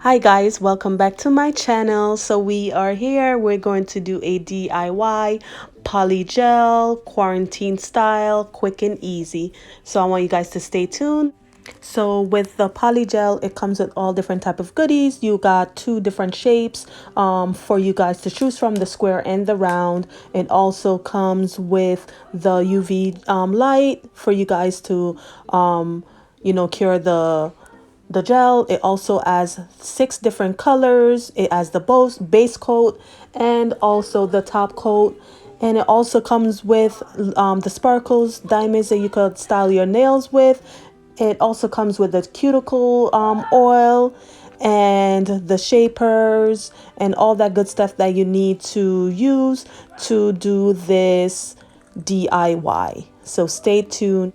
Hi guys, welcome back to my channel. So we are here, we're going to do a DIY polygel quarantine style, quick and easy. So I want you guys to stay tuned. So with the polygel, it comes with all different type of goodies. You got two different shapes for you guys to choose from, the square and the round. It also comes with the UV light for you guys to cure the gel. It also has 6 different colors. It has the base coat and also the top coat. And it also comes with the sparkles, diamonds that you could style your nails with. It also comes with the cuticle oil and the shapers and all that good stuff that you need to use to do this DIY. So stay tuned.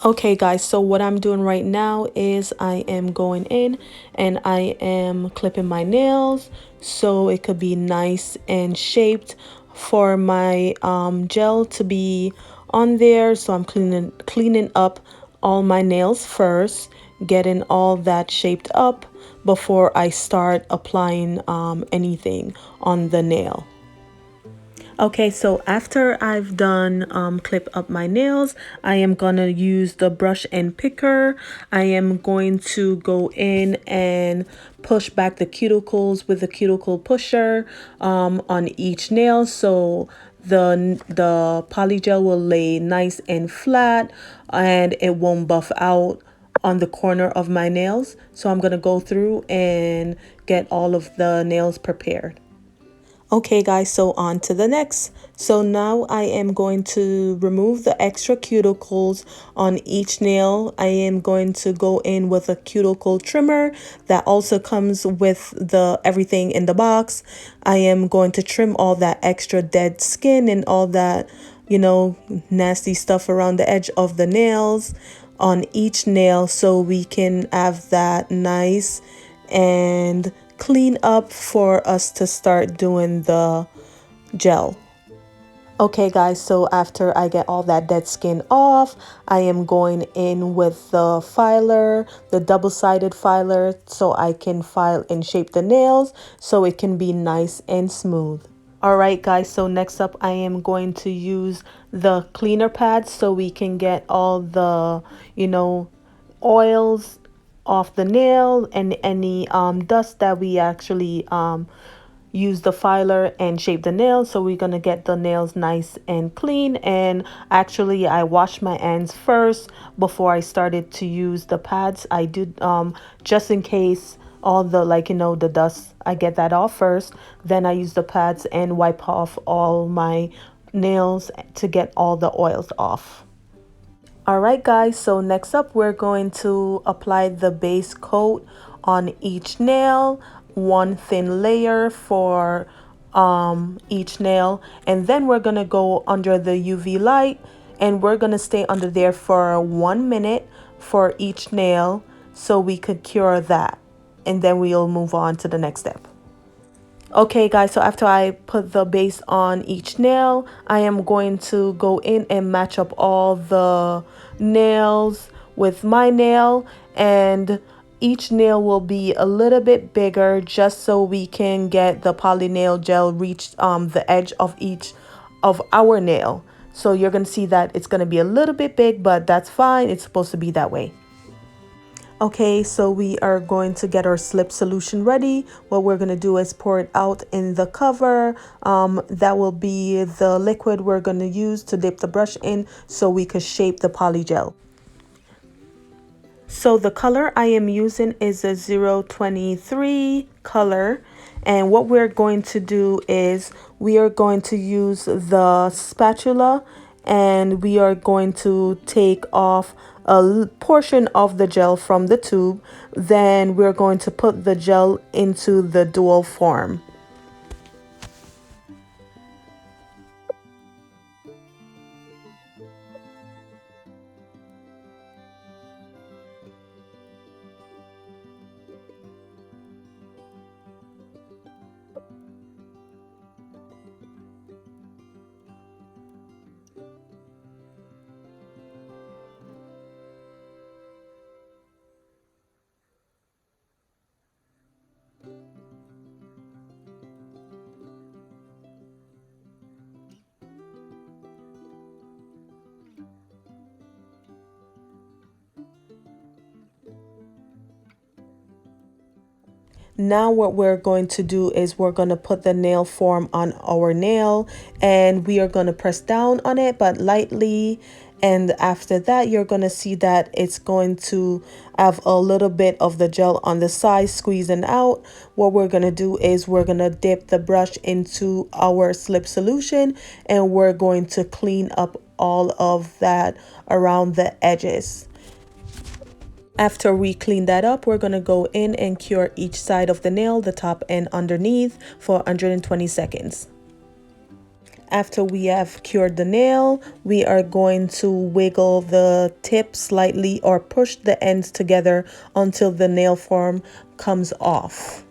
Okay guys, so what I'm doing right now is I am going in and I am clipping my nails so it could be nice and shaped for my gel to be on there. So I'm cleaning up all my nails first, getting all that shaped up before I start applying anything on the nail. Okay, so after I've done clip up my nails, I am gonna use the brush and picker. I am going to go in and push back the cuticles with the cuticle pusher on each nail, so the polygel will lay nice and flat and it won't buff out on the corner of my nails. So I'm gonna go through and get all of the nails prepared. Okay guys, so on to the next. So now I am going to remove the extra cuticles on each nail. I am going to go in with a cuticle trimmer that also comes with the everything in the box. I am going to trim all that extra dead skin and all that, nasty stuff around the edge of the nails on each nail so we can have that nice and clean up for us to start doing the gel. Okay guys, so after I get all that dead skin off, I am going in with the filer, the double-sided filer, so I can file and shape the nails so it can be nice and smooth. Alright guys, so next up I am going to use the cleaner pads so we can get all the, oils off the nail and any dust that we actually use the filer and shape the nails. So we're gonna get the nails nice and clean, and actually I washed my hands first before I started to use the pads. I did just in case all the the dust, I get that off first, then I use the pads and wipe off all my nails to get all the oils off. Alright guys, so next up we're going to apply the base coat on each nail, one thin layer for each nail, and then we're going to go under the UV light and we're going to stay under there for 1 minute for each nail so we could cure that, and then we'll move on to the next step. Okay guys, so after I put the base on each nail, I am going to go in and match up all the nails with my nail, and each nail will be a little bit bigger just so we can get the poly nail gel reach the edge of each of our nail. So you're going to see that it's going to be a little bit big, but that's fine. It's supposed to be that way. Okay, so we are going to get our slip solution ready. What we're going to do is pour it out in the cover. That will be the liquid we're going to use to dip the brush in so we could shape the polygel. So the color I am using is a 023 color. And what we're going to do is we are going to use the spatula and we are going to take off a portion of the gel from the tube. Then we're going to put the gel into the dual form. Now what we're going to do is we're going to put the nail form on our nail, and we are going to press down on it but lightly. And after that, you're going to see that it's going to have a little bit of the gel on the side squeezing out. What we're going to do is we're going to dip the brush into our slip solution, and we're going to clean up all of that around the edges. After we clean that up, we're going to go in and cure each side of the nail, the top and underneath, for 120 seconds. After we have cured the nail, we are going to wiggle the tip slightly or push the ends together until the nail form comes off.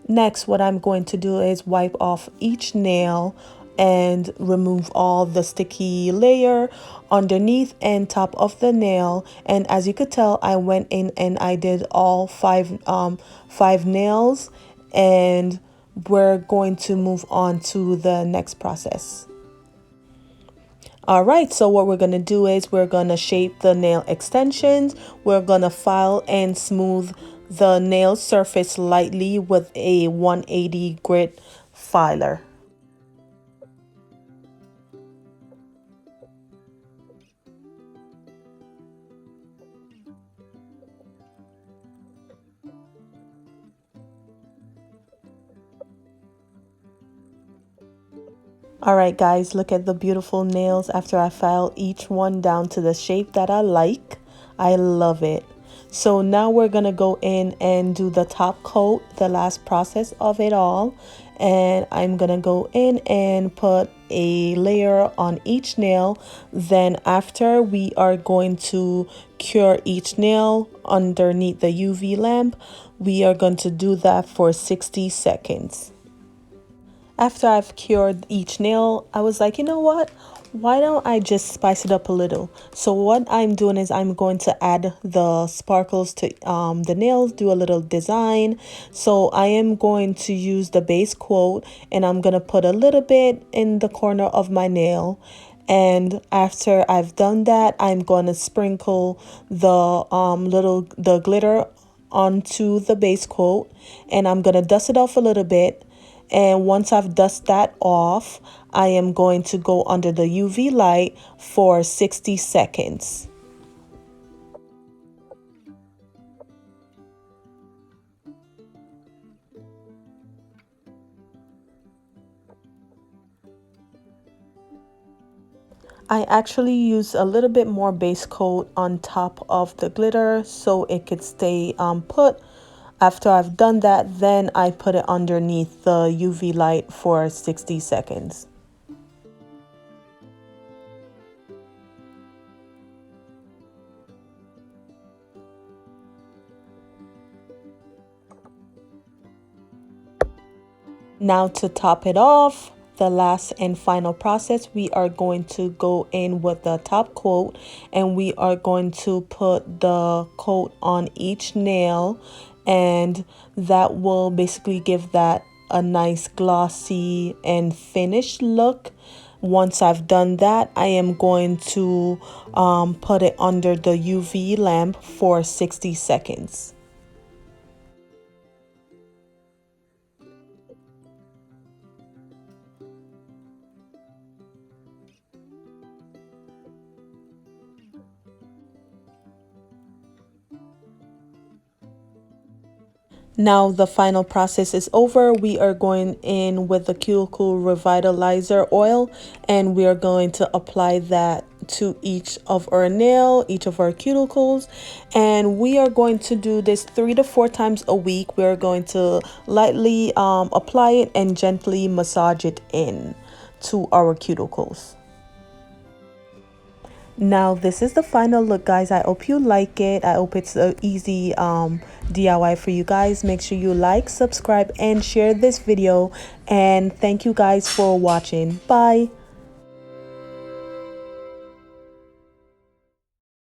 Next, what I'm going to do is wipe off each nail and remove all the sticky layer underneath and top of the nail. And as you could tell, I went in and I did all five nails, and we're going to move on to the next process. All right, so what we're going to do is we're going to shape the nail extensions. We're going to file and smooth the nail surface lightly with a 180 grit filer. All right, guys, look at the beautiful nails after I file each one down to the shape that I like. I love it. So now we're going to go in and do the top coat, the last process of it all. And I'm going to go in and put a layer on each nail. Then after, we are going to cure each nail underneath the UV lamp. We are going to do that for 60 seconds. After I've cured each nail, I was like, you know what? Why don't I just spice it up a little? So what I'm doing is I'm going to add the sparkles to the nails, do a little design. So I am going to use the base coat, and I'm going to put a little bit in the corner of my nail. And after I've done that, I'm going to sprinkle the glitter onto the base coat, and I'm going to dust it off a little bit. And once I've dusted that off, I am going to go under the UV light for 60 seconds. I actually use a little bit more base coat on top of the glitter so it could stay put. After I've done that, then I put it underneath the UV light for 60 seconds. Now to top it off, the last and final process, we are going to go in with the top coat, and we are going to put the coat on each nail, and that will basically give that a nice glossy and finished look. Once I've done that, I am going to put it under the UV lamp for 60 seconds. Now the final process is over. We are going in with the cuticle revitalizer oil, and we are going to apply that to each of our nail, each of our cuticles, and we are going to do this 3 to 4 times a week. We are going to lightly apply it and gently massage it in to our cuticles. Now this is the final look, guys. I hope you like it. I hope it's an easy DIY for you guys. Make sure you like, subscribe, and share this video, and thank you guys for watching. Bye.